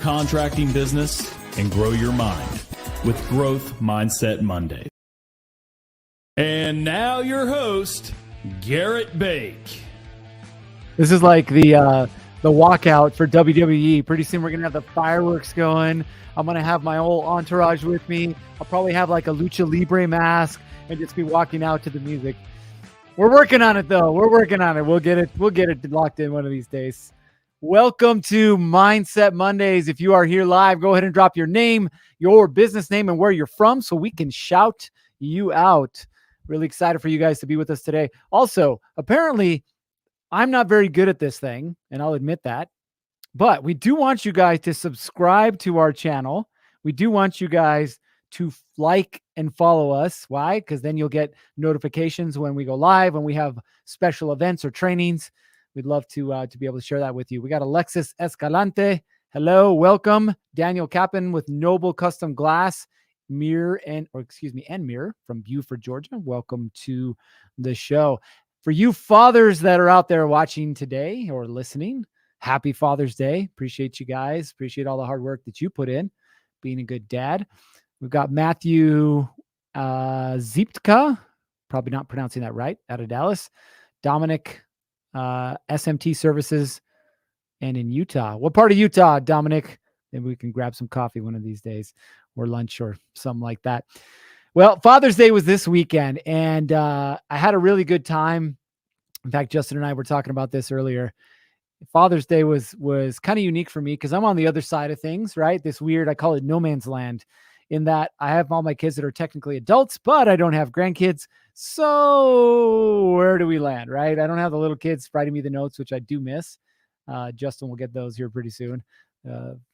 contracting business and grow your mind with Growth Mindset Monday. And now your host, Garrett Bake. This is like the walkout for WWE. Pretty soon we're going to have the fireworks going. I'm going to have my whole entourage with me. I'll probably have like a lucha libre mask and just be walking out to the music. We're working on it though. We're working on it. We'll get it locked in one of these days. Welcome to Mindset Mondays. If you are here live, go ahead and drop your name, your business name, and where you're from so we can shout you out. Really excited for you guys to be with us today. Also, apparently, I'm not very good at this thing, and I'll admit that. But we do want you guys to subscribe to our channel. We do want you guys to like and follow us. Why? Because then you'll get notifications when we go live, when we have special events or trainings. We'd love to be able to share that with you. We got Alexis Escalante. Hello, welcome. Daniel Kappen with Noble Custom Glass, Mirror from Buford, Georgia. Welcome to the show. For you fathers that are out there watching today or listening, happy Father's Day. Appreciate you guys. Appreciate all the hard work that you put in being a good dad. We've got Matthew Zieptka, probably not pronouncing that right, out of Dallas. Dominic, SMT Services, and in Utah. What part of Utah, Dominic? Maybe we can grab some coffee one of these days or lunch or something like that. Well, Father's Day was this weekend, and I had a really good time. In fact, Justin and I were talking about this earlier. Father's Day was kind of unique for me because I'm on the other side of things, right? This weird, I call it no man's land, in that I have all my kids that are technically adults, but I don't have grandkids. So where do we land, right? I don't have the little kids writing me the notes, which I do miss. Justin will get those here pretty soon.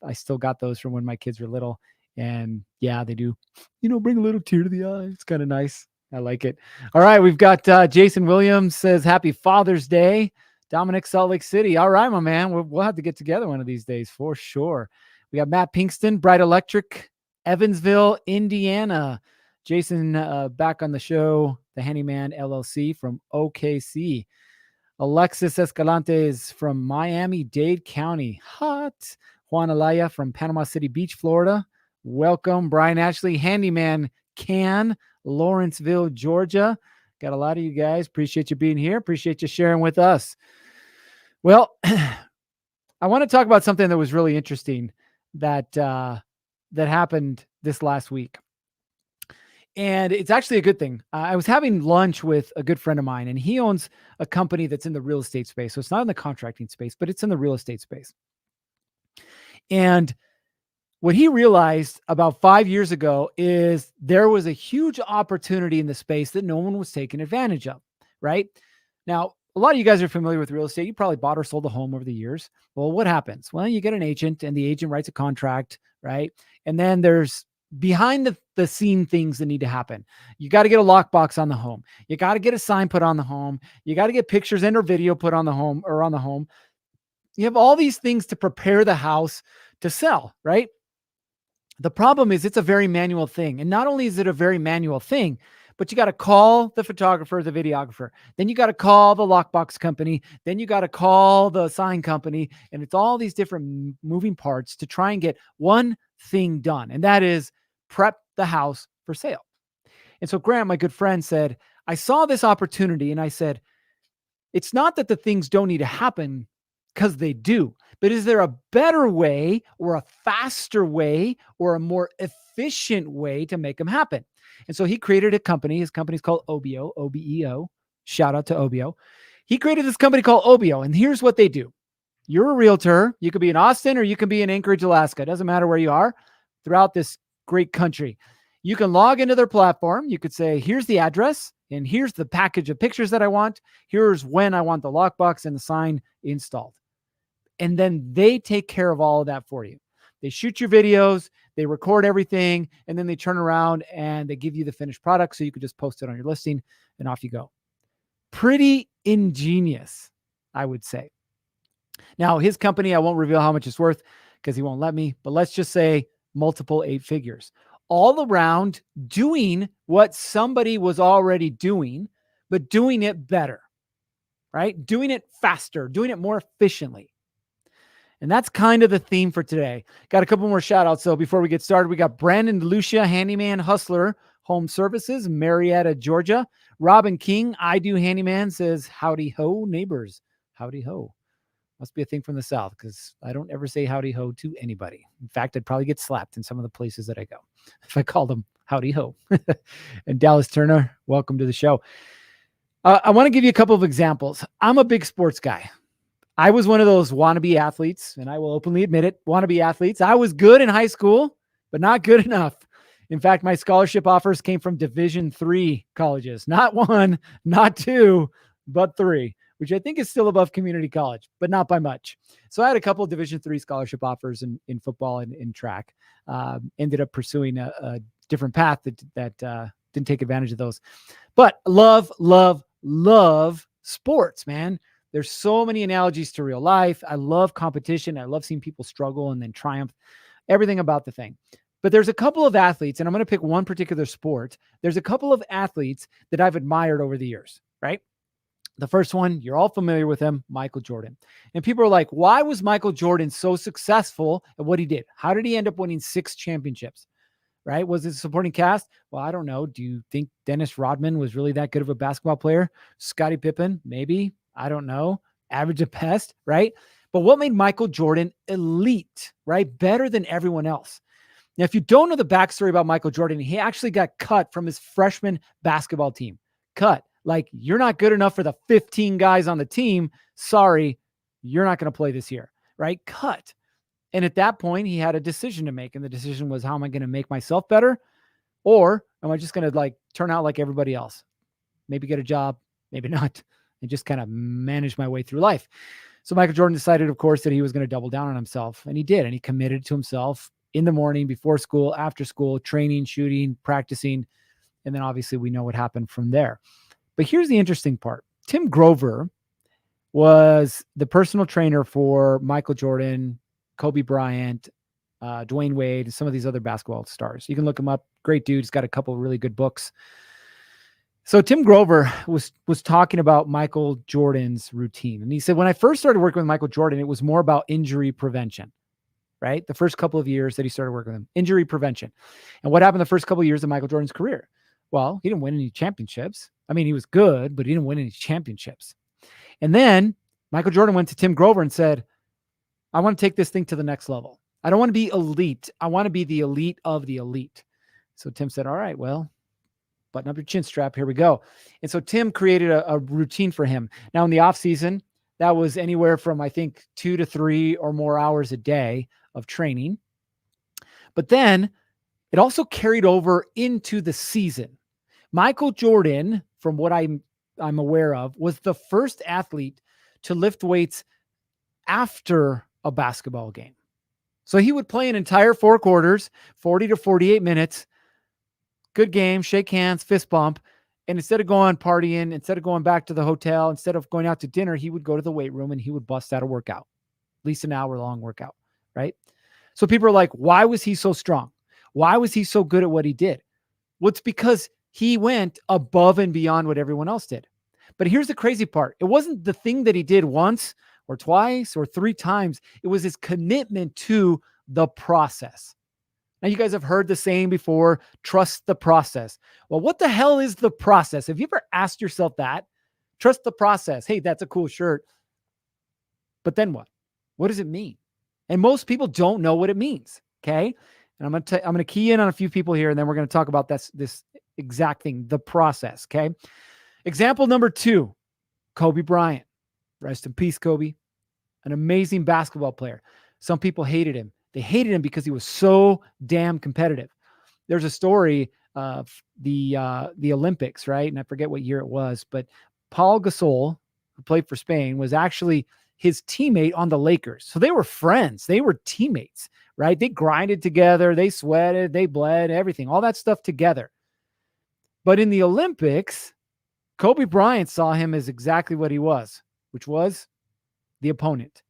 I still got those from when my kids were little. And yeah, they do, bring a little tear to the eye. It's kind of nice. I like it. All right. We've got Jason Williams says, Happy Father's Day. Dominic, Salt Lake City. All right, my man. We'll have to get together one of these days for sure. We got Matt Pinkston, Bright Electric, Evansville, Indiana. Jason back on the show, the Handyman LLC from OKC. Alexis Escalante is from Miami-Dade County. Hot. Juan Alaya from Panama City Beach, Florida. Welcome. Brian Ashley, Handyman Can, Lawrenceville, Georgia. Got a lot of you guys. Appreciate you being here. Appreciate you sharing with us. Well, I want to talk about something that was really interesting that happened this last week. And it's actually a good thing. I was having lunch with a good friend of mine, and he owns a company that's in the real estate space. So it's not in the contracting space, but it's in the real estate space. And what he realized about 5 years ago is there was a huge opportunity in the space that no one was taking advantage of, right? Now, a lot of you guys are familiar with real estate. You probably bought or sold a home over the years. Well, what happens? Well, you get an agent, and the agent writes a contract, right? And then there's behind the scene things that need to happen. You got to get a lockbox on the home. You got to get a sign put on the home. You got to get pictures and or video put on the home or on the home. You have all these things to prepare the house to sell, right? The problem is it's a very manual thing. And not only is it a very manual thing, but you got to call the photographer, the videographer. Then you got to call the lockbox company. Then you got to call the sign company. And it's all these different moving parts to try and get one thing done. And that is prep the house for sale. And so Grant, my good friend, said, I saw this opportunity and I said, it's not that the things don't need to happen, because they do. But is there a better way or a faster way or a more efficient way to make them happen? And so he created a company. His company is called Obio, O-B-E-O. Shout out to Obio. He created this company called Obio. And here's what they do. You're a realtor. You could be in Austin or you can be in Anchorage, Alaska. It doesn't matter where you are throughout this great country. You can log into their platform. You could say, here's the address and here's the package of pictures that I want. Here's when I want the lockbox and the sign installed. And then they take care of all of that for you. They shoot your videos, they record everything, and then they turn around and they give you the finished product so you can just post it on your listing and off you go. Pretty ingenious, I would say. Now, his company, I won't reveal how much it's worth because he won't let me, but let's just say multiple 8 figures. All around doing what somebody was already doing, but doing it better, right? Doing it faster, doing it more efficiently. And that's kind of the theme for today. Got a couple more shout outs though before we get started. We got Brandon DeLucia, Handyman Hustler, Home Services, Marietta, Georgia. Robin King, I Do Handyman, says, howdy ho, neighbors. Howdy ho. Must be a thing from the South because I don't ever say howdy ho to anybody. In fact, I'd probably get slapped in some of the places that I go if I called them howdy ho. And Dallas Turner, welcome to the show. I want to give you a couple of examples. I'm a big sports guy. I was one of those wannabe athletes, and I will openly admit it, wannabe athletes. I was good in high school, but not good enough. In fact, my scholarship offers came from Division III colleges, not one, not two, but three, which I think is still above community college, but not by much. So I had a couple of Division III scholarship offers in football and in track. Ended up pursuing a different path that didn't take advantage of those. But love sports, man. There's so many analogies to real life. I love competition. I love seeing people struggle and then triumph, everything about the thing. But there's a couple of athletes, and I'm going to pick one particular sport. There's a couple of athletes that I've admired over the years, right? The first one, you're all familiar with him, Michael Jordan. And people are like, why was Michael Jordan so successful at what he did? How did he end up winning 6 championships? Right? Was it a supporting cast? Well, I don't know. Do you think Dennis Rodman was really that good of a basketball player? Scottie Pippen? Maybe. I don't know. Average at best, right? But what made Michael Jordan elite, right? Better than everyone else. Now, if you don't know the backstory about Michael Jordan, he actually got cut from his freshman basketball team. Cut. Like, you're not good enough for the 15 guys on the team. Sorry, you're not going to play this year, right? Cut. And at that point, he had a decision to make. And the decision was, how am I going to make myself better? Or am I just going to like turn out like everybody else? Maybe get a job, maybe not, and just kind of manage my way through life. So Michael Jordan decided, of course, that he was going to double down on himself. And he did. And he committed to himself in the morning, before school, after school, training, shooting, practicing. And then obviously we know what happened from there. But here's the interesting part. Tim Grover was the personal trainer for Michael Jordan, Kobe Bryant, Dwayne Wade, and some of these other basketball stars. You can look him up. Great dude. He's got a couple of really good books. So Tim Grover was talking about Michael Jordan's routine. And he said, when I first started working with Michael Jordan, it was more about injury prevention, right? The first couple of years that he started working with him, injury prevention. And what happened the first couple of years of Michael Jordan's career? Well, he didn't win any championships. I mean, he was good, but he didn't win any championships. And then Michael Jordan went to Tim Grover and said, I want to take this thing to the next level. I don't want to be elite. I want to be the elite of the elite. So Tim said, all right, well, button up your chin strap. Here we go. And so Tim created a routine for him. Now in the off season, that was anywhere from, I think, 2 to 3 or more hours a day of training. But then it also carried over into the season. Michael Jordan, from what I'm aware of, was the first athlete to lift weights after a basketball game. So he would play an entire 4 quarters, 40 to 48 minutes. Good game, shake hands, fist bump. And instead of going partying, instead of going back to the hotel, instead of going out to dinner, he would go to the weight room and he would bust out a workout, at least an hour-long workout, right? So people are like, why was he so strong? Why was he so good at what he did? Well, it's because he went above and beyond what everyone else did. But here's the crazy part. It wasn't the thing that he did once or twice or 3 times. It was his commitment to the process. Now, you guys have heard the saying before, trust the process. Well, what the hell is the process? Have you ever asked yourself that? Trust the process. Hey, that's a cool shirt. But then what? What does it mean? And most people don't know what it means. Okay. And I'm going to key in on a few people here, and then we're going to talk about this exact thing, the process. Okay. Example number 2, Kobe Bryant. Rest in peace, Kobe. An amazing basketball player. Some people hated him. They hated him because he was so damn competitive. There's a story of the Olympics, right? And I forget what year it was, but Paul Gasol, who played for Spain, was actually his teammate on the Lakers. So they were friends. They were teammates, right? They grinded together. They sweated. They bled, everything, all that stuff together. But in the Olympics, Kobe Bryant saw him as exactly what he was, which was the opponent.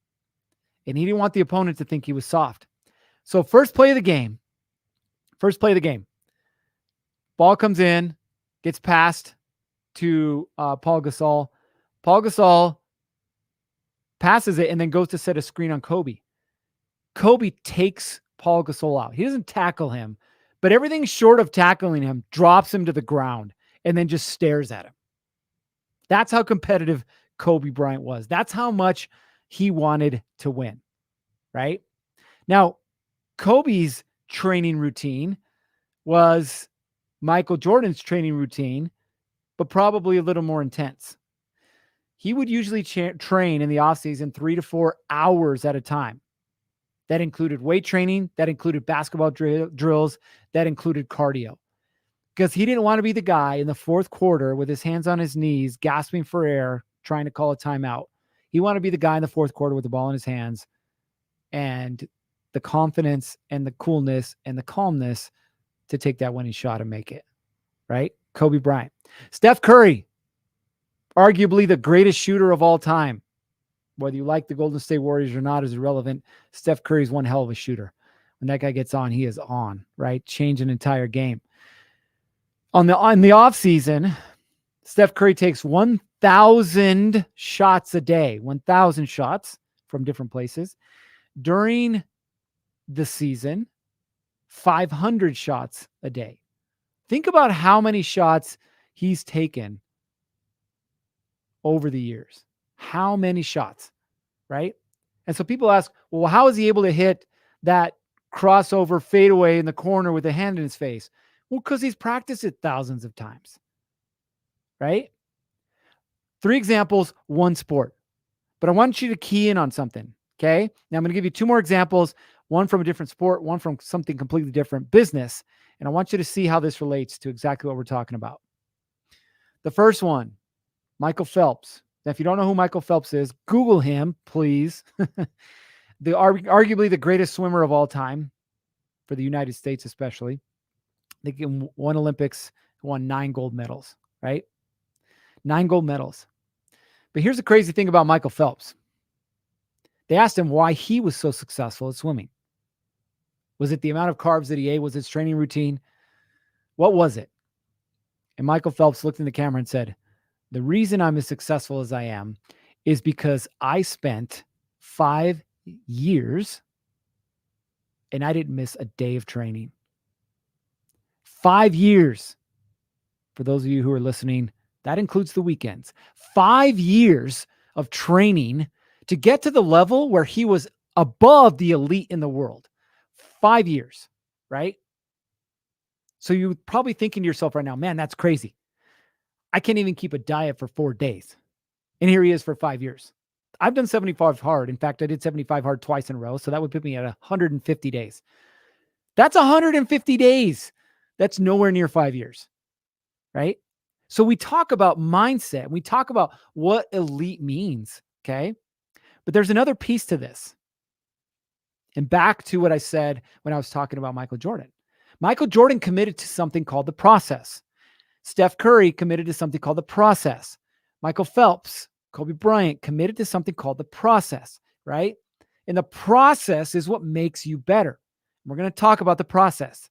And he didn't want the opponent to think he was soft. So first play of the game. Ball comes in, gets passed to Paul Gasol. Paul Gasol passes it and then goes to set a screen on Kobe. Kobe takes Paul Gasol out. He doesn't tackle him, but everything short of tackling him drops him to the ground and then just stares at him. That's how competitive Kobe Bryant was. That's how much he wanted to win, right? Now, Kobe's training routine was Michael Jordan's training routine, but probably a little more intense. He would usually train in the offseason 3 to 4 hours at a time. That included weight training, that included basketball drills, that included cardio. Because he didn't want to be the guy in the fourth quarter with his hands on his knees, gasping for air, trying to call a timeout. He wanted to be the guy in the fourth quarter with the ball in his hands and the confidence and the coolness and the calmness to take that winning shot and make it, right? Kobe Bryant. Steph Curry, arguably the greatest shooter of all time. Whether you like the Golden State Warriors or not is irrelevant. Steph Curry's one hell of a shooter. When that guy gets on, he is on, right? Change an entire game. On the offseason, Steph Curry takes 1,000 shots a day, 1,000 shots from different places. During the season, 500 shots a day. Think about how many shots he's taken over the years. How many shots, right? And so people ask, well, how is he able to hit that crossover fadeaway in the corner with a hand in his face? Well, because he's practiced it thousands of times, right? 3 examples, 1 sport. But I want you to key in on something, okay? Now I'm going to give you 2 more examples, one from a different sport, one from something completely different, business. And I want you to see how this relates to exactly what we're talking about. The first one, Michael Phelps. Now, if you don't know who Michael Phelps is, Google him, please. Arguably the greatest swimmer of all time for the United States, especially. They won Olympics, won 9 gold medals, right? 9 gold medals. But here's the crazy thing about Michael Phelps. They asked him why he was so successful at swimming. Was it the amount of carbs that he ate? Was his training routine? What was it? And Michael Phelps looked in the camera and said, the reason I'm as successful as I am is because I spent 5 years and I didn't miss a day of training. 5 years. For those of you who are listening, that includes the weekends. 5 years of training to get to the level where he was above the elite in the world. 5 years, right? So you're probably thinking to yourself right now, man, that's crazy. I can't even keep a diet for 4 days. And here he is for 5 years. I've done 75 hard. In fact, I did 75 hard twice in a row. So that would put me at 150 days. That's 150 days. That's nowhere near 5 years, right? So we talk about mindset. We talk about what elite means, okay? But there's another piece to this. And back to what I said when I was talking about Michael Jordan. Michael Jordan committed to something called the process. Steph Curry committed to something called the process. Michael Phelps, Kobe Bryant committed to something called the process, right? And the process is what makes you better. We're going to talk about the process.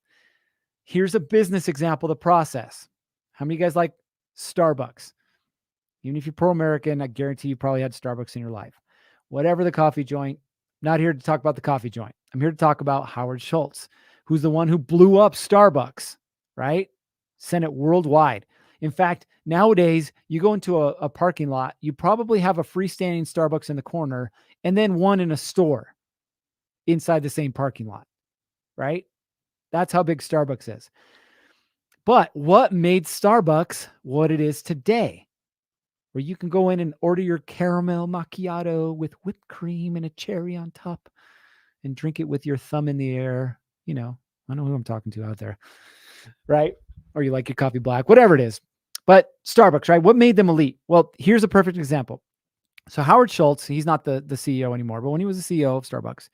Here's a business example of the process. How many of you guys like Starbucks? Even if you're pro-American, I guarantee you probably had Starbucks in your life. Whatever the coffee joint, not here to talk about the coffee joint. I'm here to talk about Howard Schultz, who's the one who blew up Starbucks, right? Sent it worldwide. In fact, nowadays, you go into a parking lot, you probably have a freestanding Starbucks in the corner and then one in a store inside the same parking lot, right? That's how big Starbucks is. But what made Starbucks what it is today? Where you can go in and order your caramel macchiato with whipped cream and a cherry on top and drink it with your thumb in the air. You know, I know who I'm talking to out there, right? Or you like your coffee black, whatever it is. But Starbucks, right? What made them elite? Well, here's a perfect example. So Howard Schultz, he's not the CEO anymore, but when he was the CEO of Starbucks,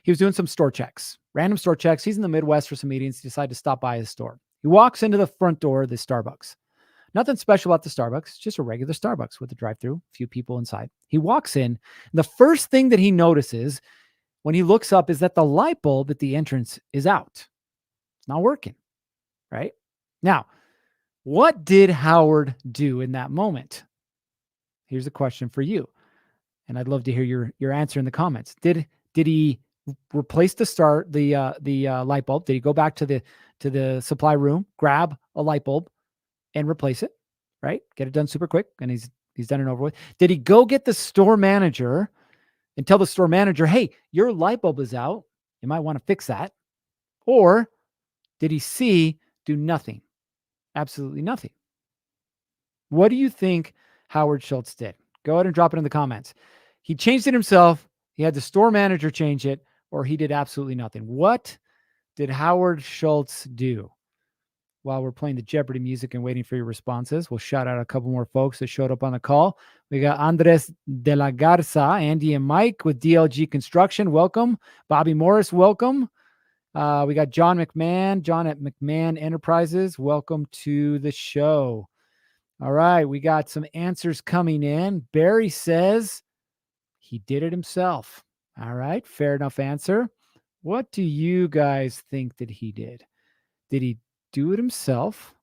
he was doing some store checks, random store checks. He's in the Midwest for some meetings. He decided to stop by his store. He walks into the front door of the Starbucks. Nothing special about the Starbucks, just a regular Starbucks with a drive-through, a few people inside. He walks in. And the first thing that he notices when he looks up is that the light bulb at the entrance is out. It's not working, right? Now, what did Howard do in that moment? Here's a question for you. And I'd love to hear your answer in the comments. Did he replace the light bulb? Did he go back to the supply room, grab a light bulb, and replace it? Right, get it done super quick, and he's done it over with. Did he go get the store manager and tell the store manager, "Hey, your light bulb is out. You might want to fix that"? Or did he do nothing? Absolutely nothing. What do you think Howard Schultz did? Go ahead and drop it in the comments. He changed it himself. He had the store manager change it, or he did absolutely nothing. What did Howard Schultz do? While we're playing the Jeopardy music and waiting for your responses, we'll shout out a couple more folks that showed up on the call. We got Andres de la Garza, Andy and Mike with DLG Construction. Welcome. Bobby Morris, welcome. We got John at McMahon Enterprises. Welcome to the show. All right, we got some answers coming in. Barry says he did it himself. All right, fair enough answer. What do you guys think that he did? Did he do it himself?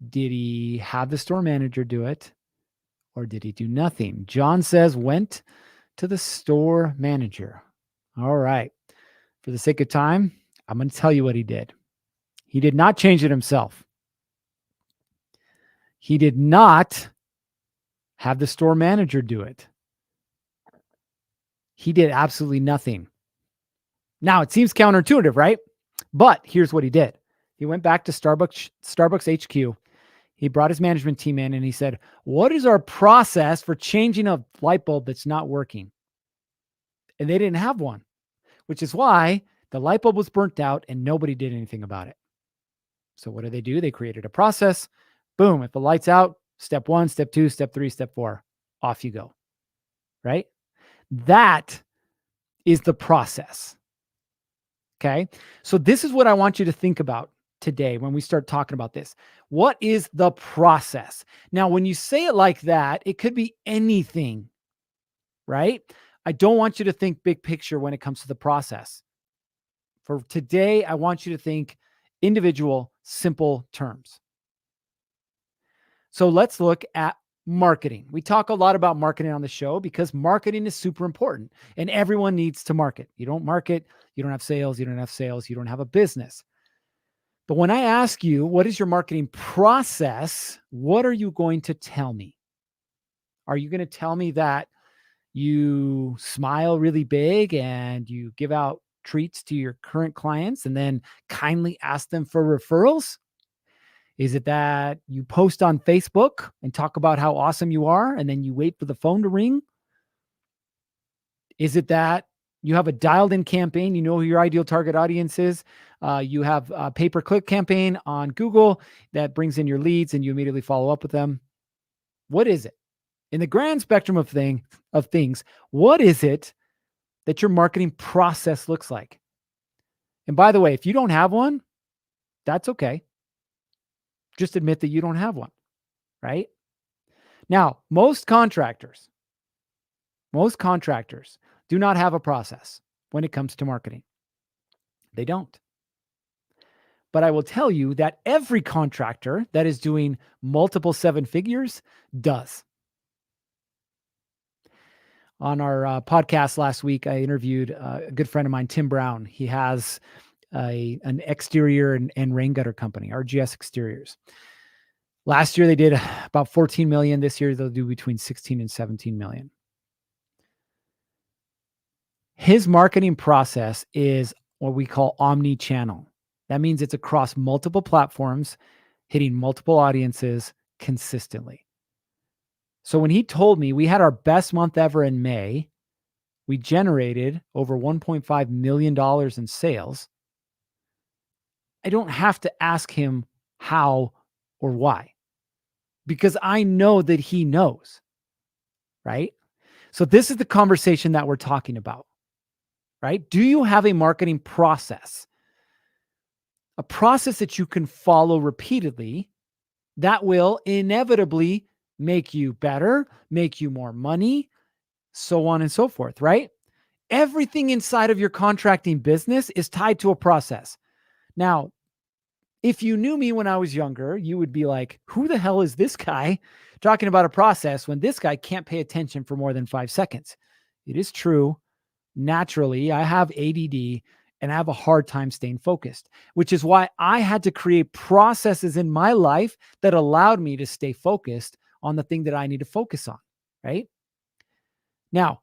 Did he have the store manager do it? Or did he do nothing? John says went to the store manager. All right. For the sake of time, I'm going to tell you what he did. He did not change it himself. He did not have the store manager do it. He did absolutely nothing. Now, it seems counterintuitive, right? But here's what he did. He went back to Starbucks HQ. He brought his management team in and he said, "What is our process for changing a light bulb that's not working?" And they didn't have one, which is why the light bulb was burnt out and nobody did anything about it. So what do? They created a process. Boom. If the light's out, step 1, step 2, step 3, step 4, off you go. Right? That is the process. Okay. So this is what I want you to think about today when we start talking about this. What is the process? Now, when you say it like that, it could be anything, right? I don't want you to think big picture when it comes to the process. For today, I want you to think individual, simple terms. So let's look at marketing. We talk a lot about marketing on the show because marketing is super important and everyone needs to market. You don't market, you don't have sales, you don't have a business. But when I ask you, what is your marketing process? What are you going to tell me? Are you going to tell me that you smile really big and you give out treats to your current clients and then kindly ask them for referrals? Is it that you post on Facebook and talk about how awesome you are and then you wait for the phone to ring? Is it that you have a dialed-in campaign? You know who your ideal target audience is. You have a pay-per-click campaign on Google that brings in your leads and you immediately follow up with them. What is it? In the grand spectrum of things, what is it that your marketing process looks like? And by the way, if you don't have one, that's okay. Just admit that you don't have one, right? Now, most contractors do not have a process when it comes to marketing. They don't. But I will tell you that every contractor that is doing multiple 7 figures does. On our podcast last week, I interviewed a good friend of mine, Tim Brown. He has an exterior and rain gutter company, RGS Exteriors. Last year, they did about 14 million. This year, they'll do between 16 and 17 million. His marketing process is what we call omni-channel. That means it's across multiple platforms, hitting multiple audiences consistently. So when he told me we had our best month ever in May, we generated over $1.5 million in sales, I don't have to ask him how or why, because I know that he knows, right? So this is the conversation that we're talking about, right? Do you have a marketing process? A process that you can follow repeatedly that will inevitably make you better, make you more money, so on and so forth, right? Everything inside of your contracting business is tied to a process. Now, if you knew me when I was younger, you would be like, who the hell is this guy talking about a process when this guy can't pay attention for more than 5 seconds? It is true naturally, I have ADD and I have a hard time staying focused, which is why I had to create processes in my life that allowed me to stay focused on the thing that I need to focus on, right? Now,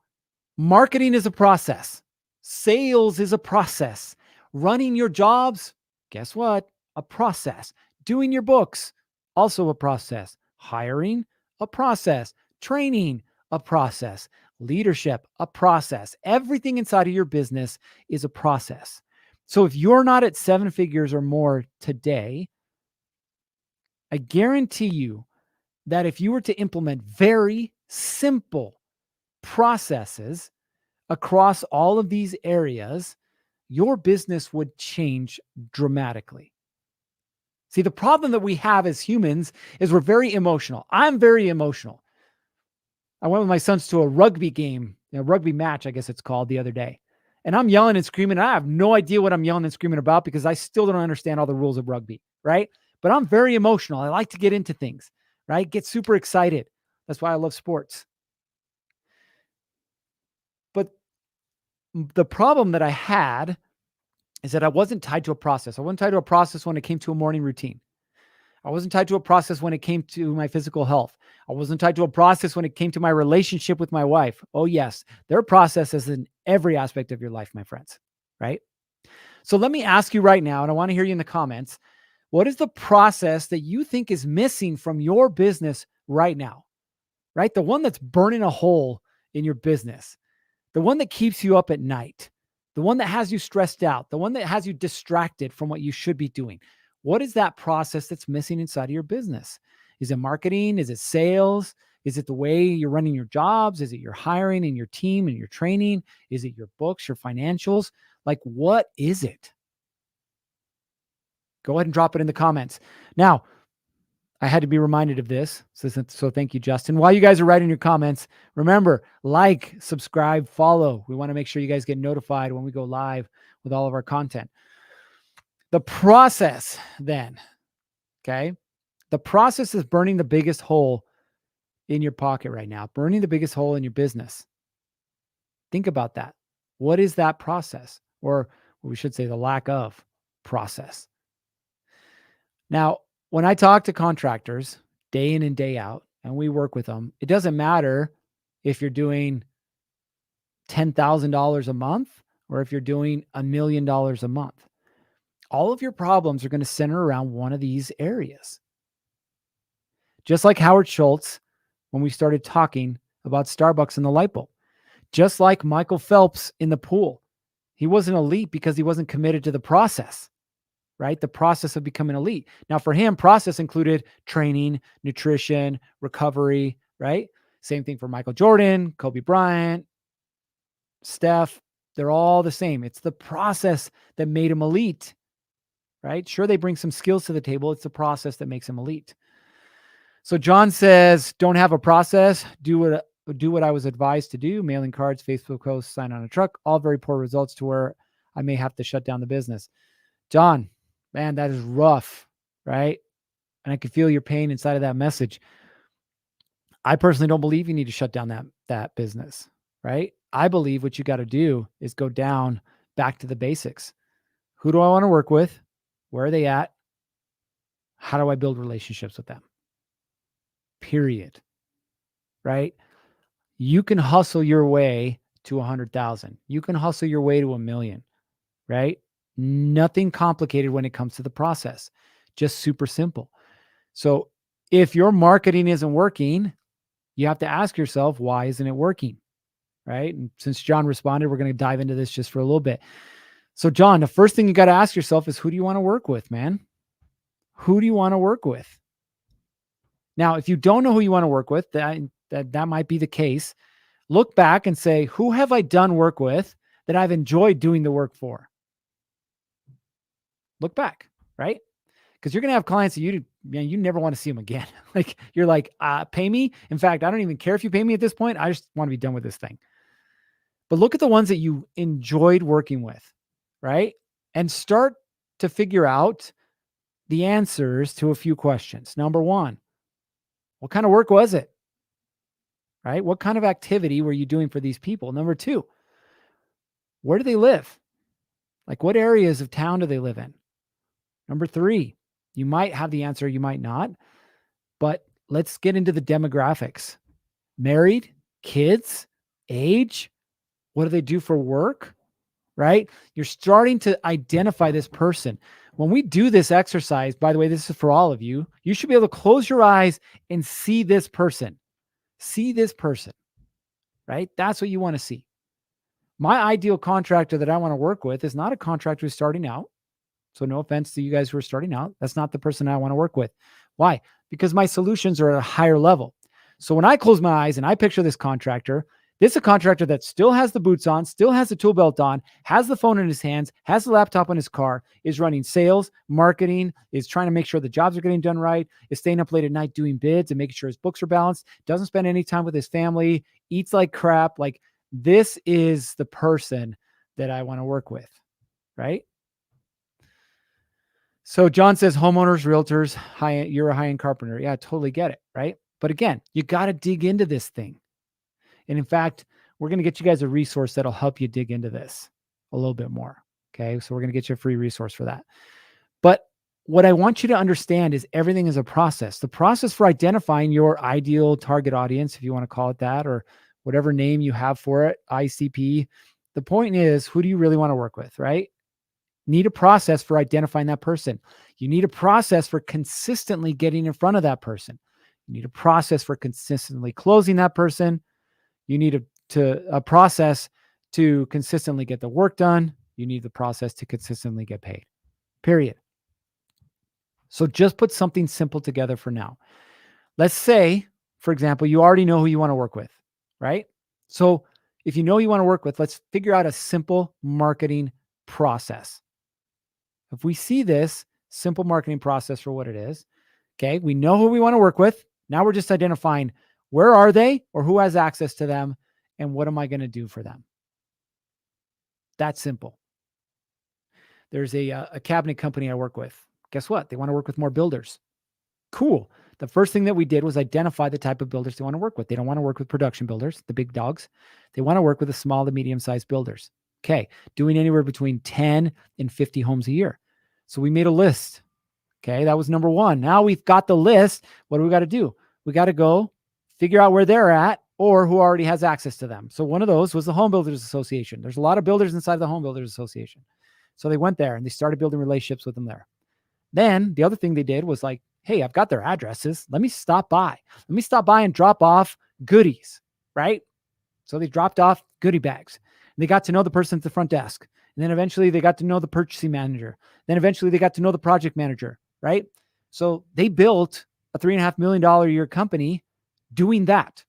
marketing is a process. Sales is a process. Running your jobs, guess what? A process. Doing your books, also a process. Hiring, a process. Training, a process. Leadership, a process. Everything inside of your business is a process. So if you're not at 7 figures or more today, I guarantee you that if you were to implement very simple processes across all of these areas, your business would change dramatically. See, the problem that we have as humans is we're very emotional. I'm very emotional. I went with my sons to a rugby game, a rugby match, I guess it's called, the other day. And I'm yelling and screaming. And I have no idea what I'm yelling and screaming about because I still don't understand all the rules of rugby, right? But I'm very emotional. I like to get into things, right? Get super excited. That's why I love sports. But the problem that I had is that I wasn't tied to a process. I wasn't tied to a process when it came to a morning routine. I wasn't tied to a process when it came to my physical health. I wasn't tied to a process when it came to my relationship with my wife. Oh, yes, there are processes in every aspect of your life, my friends, right? So let me ask you right now, and I want to hear you in the comments, what is the process that you think is missing from your business right now, right? The one that's burning a hole in your business, the one that keeps you up at night, the one that has you stressed out, the one that has you distracted from what you should be doing. What is that process that's missing inside of your business? Is it marketing? Is it sales? Is it the way you're running your jobs? Is it your hiring and your team and your training? Is it your books, your financials? Like, what is it? Go ahead and drop it in the comments. Now, I had to be reminded of this. So thank you, Justin. While you guys are writing your comments, remember, like, subscribe, follow. We want to make sure you guys get notified when we go live with all of our content. The process then, okay? The process is burning the biggest hole in your pocket right now, burning the biggest hole in your business. Think about that. What is that process? Or we should say the lack of process. Now, when I talk to contractors day in and day out, and we work with them, it doesn't matter if you're doing $10,000 a month or if you're doing $1 million a month. All of your problems are going to center around one of these areas. Just like Howard Schultz, when we started talking about Starbucks and the light bulb. Just like Michael Phelps in the pool. He wasn't elite because he wasn't committed to the process, right? The process of becoming elite. Now, for him, process included training, nutrition, recovery, right? Same thing for Michael Jordan, Kobe Bryant, Steph. They're all the same. It's the process that made him elite, right? Sure, they bring some skills to the table. It's the process that makes him elite. So John says, don't have a process. Do what I was advised to do. Mailing cards, Facebook posts, sign on a truck. All very poor results to where I may have to shut down the business. John, man, that is rough, right? And I can feel your pain inside of that message. I personally don't believe you need to shut down that business, right? I believe what you got to do is go down back to the basics. Who do I want to work with? Where are they at? How do I build relationships with them? Period. Right? You can hustle your way to 100,000. You can hustle your way to 1 million, right? Nothing complicated when it comes to the process. Just super simple. So if your marketing isn't working, you have to ask yourself, why isn't it working? Right? And since John responded, we're going to dive into this just for a little bit. So John, the first thing you got to ask yourself is, who do you want to work with, man? Who do you want to work with? Now, if you don't know who you want to work with, that might be the case. Look back and say, who have I done work with that I've enjoyed doing the work for? Look back, right? Because you're going to have clients that you never want to see them again. Like, you're like, pay me. In fact, I don't even care if you pay me at this point. I just want to be done with this thing. But look at the ones that you enjoyed working with, right? And start to figure out the answers to a few questions. Number one, what kind of work was it? Right? What kind of activity were you doing for these people? Number two, Where do they live? Like, what areas of town do they live in? Number 3, you might have the answer, you might not, but let's get into the demographics. Married, kids, age, what do they do for work, right? You're starting to identify this person. When we do this exercise, by the way, this is for all of you, you should be able to close your eyes and see this person. See this person, right? That's what you want to see. My ideal contractor that I want to work with is not a contractor who's starting out. So no offense to you guys who are starting out. That's not the person I want to work with. Why? Because my solutions are at a higher level. So when I close my eyes and I picture this is a contractor that still has the boots on, still has the tool belt on, has the phone in his hands, has the laptop in his car, is running sales, marketing, is trying to make sure the jobs are getting done right, is staying up late at night doing bids and making sure his books are balanced, doesn't spend any time with his family, eats like crap. Like, this is the person that I want to work with, right? So John says homeowners, realtors, you're a high-end carpenter. Yeah, I totally get it, right? But again, you got to dig into this thing. And in fact, we're going to get you guys a resource that'll help you dig into this a little bit more. Okay. So we're going to get you a free resource for that. But what I want you to understand is everything is a process. The process for identifying your ideal target audience, if you want to call it that, or whatever name you have for it, ICP. The point is, who do you really want to work with, right? Need a process for identifying that person. You need a process for consistently getting in front of that person. You need a process for consistently closing that person. You need a process to consistently get the work done. You need the process to consistently get paid, period. So just put something simple together for now. Let's say, for example, you already know who you want to work with, right? So if you know you want to work with, let's figure out a simple marketing process. If we see this simple marketing process for what it is, okay, we know who we want to work with. Now we're just identifying where are they or who has access to them and what am I going to do for them? That's simple. There's a cabinet company I work with. Guess what? They want to work with more builders. Cool. The first thing that we did was identify the type of builders they want to work with. They don't want to work with production builders, the big dogs. They want to work with the small to medium-sized builders. Okay. Doing anywhere between 10 and 50 homes a year. So we made a list. Okay. That was number 1. Now we've got the list. What do we got to do? We got to go figure out where they're at or who already has access to them. So one of those was the Home Builders Association. There's a lot of builders inside the Home Builders Association. So they went there and they started building relationships with them there. Then the other thing they did was like, hey, I've got their addresses. Let me stop by. Let me stop by and drop off goodies, right? So they dropped off goodie bags. They got to know the person at the front desk. And then eventually they got to know the purchasing manager. Then eventually they got to know the project manager, right? So they built a $3.5 million a year company doing that.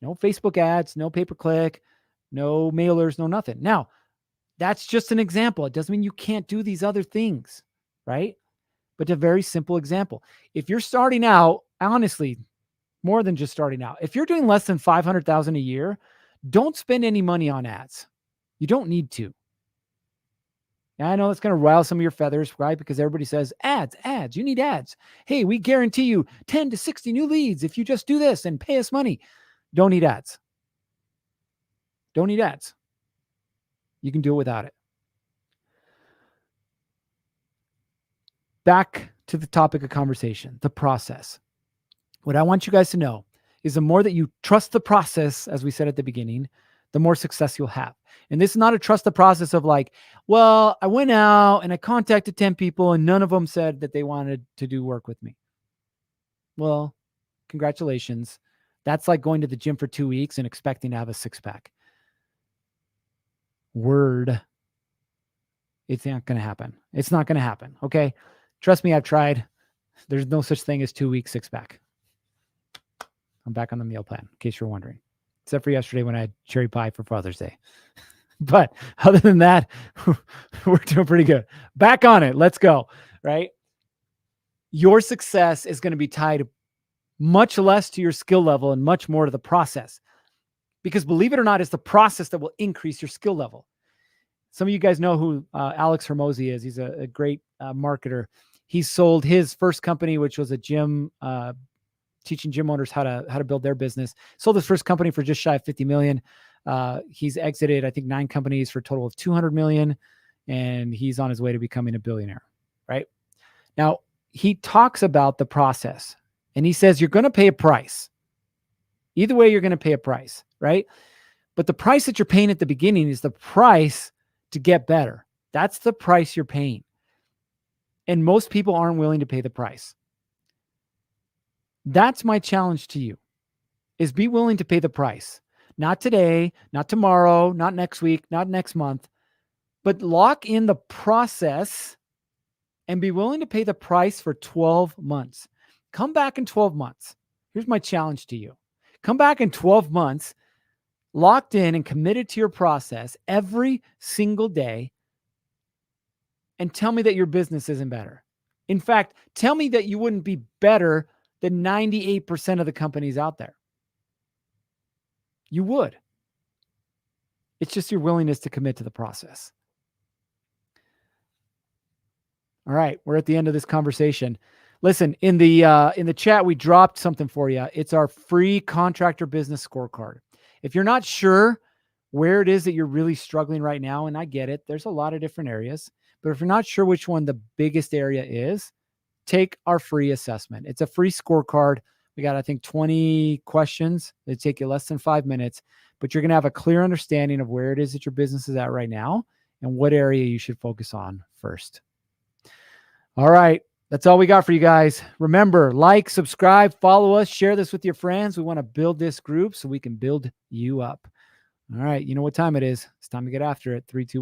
No Facebook ads, no pay-per-click, no mailers, no nothing. Now, that's just an example. It doesn't mean you can't do these other things, right? But a very simple example. If you're starting out, honestly, more than just starting out, if you're doing less than $500,000 a year, don't spend any money on ads. You don't need to. Now, I know that's going to rile some of your feathers, right? Because everybody says ads, you need ads. Hey, we guarantee you 10 to 60 new leads if you just do this and pay us money. Don't need ads. Don't need ads. You can do it without it. Back to the topic of conversation, the process. What I want you guys to know is the more that you trust the process, as we said at the beginning, the more success you'll have. And this is not a trust the process of like, well, I went out and I contacted 10 people and none of them said that they wanted to do work with me. Well, congratulations. That's like going to the gym for 2 weeks and expecting to have a 6-pack. Word. It's not going to happen. It's not going to happen. Okay. Trust me, I've tried. There's no such thing as 2 weeks 6-pack. I'm back on the meal plan, in case you're wondering. Except for yesterday when I had cherry pie for Father's Day. But other than that, we're doing pretty good. Back on it. Let's go. Right? Your success is going to be tied much less to your skill level and much more to the process. Because believe it or not, it's the process that will increase your skill level. Some of you guys know who Alex Hermosi is. He's a great marketer. He sold his first company, which was a gym, teaching gym owners how to build their business. Sold his first company for just shy of 50 million. He's exited, I think, 9 companies for a total of $200 million, and he's on his way to becoming a billionaire, right? Now, he talks about the process, and he says you're going to pay a price. Either way, you're going to pay a price, right? But the price that you're paying at the beginning is the price to get better. That's the price you're paying. And most people aren't willing to pay the price. That's my challenge to you, is be willing to pay the price. Not today, not tomorrow, not next week, not next month, but lock in the process and be willing to pay the price for 12 months. Come back in 12 months. Here's my challenge to you. Come back in 12 months, locked in and committed to your process every single day, and tell me that your business isn't better. In fact, tell me that you wouldn't be better than 98% of the companies out there. You would. It's just your willingness to commit to the process. All right, we're at the end of this conversation. Listen, in the chat, we dropped something for you. It's our free contractor business scorecard. If you're not sure where it is that you're really struggling right now, and I get it, there's a lot of different areas, but if you're not sure which one the biggest area is, take our free assessment. It's a free scorecard. We got, I think, 20 questions. They take you less than 5 minutes, but you're going to have a clear understanding of where it is that your business is at right now and what area you should focus on first. All right. That's all we got for you guys. Remember, like, subscribe, follow us, share this with your friends. We want to build this group so we can build you up. All right. You know what time it is. It's time to get after it. 3, 2, 1.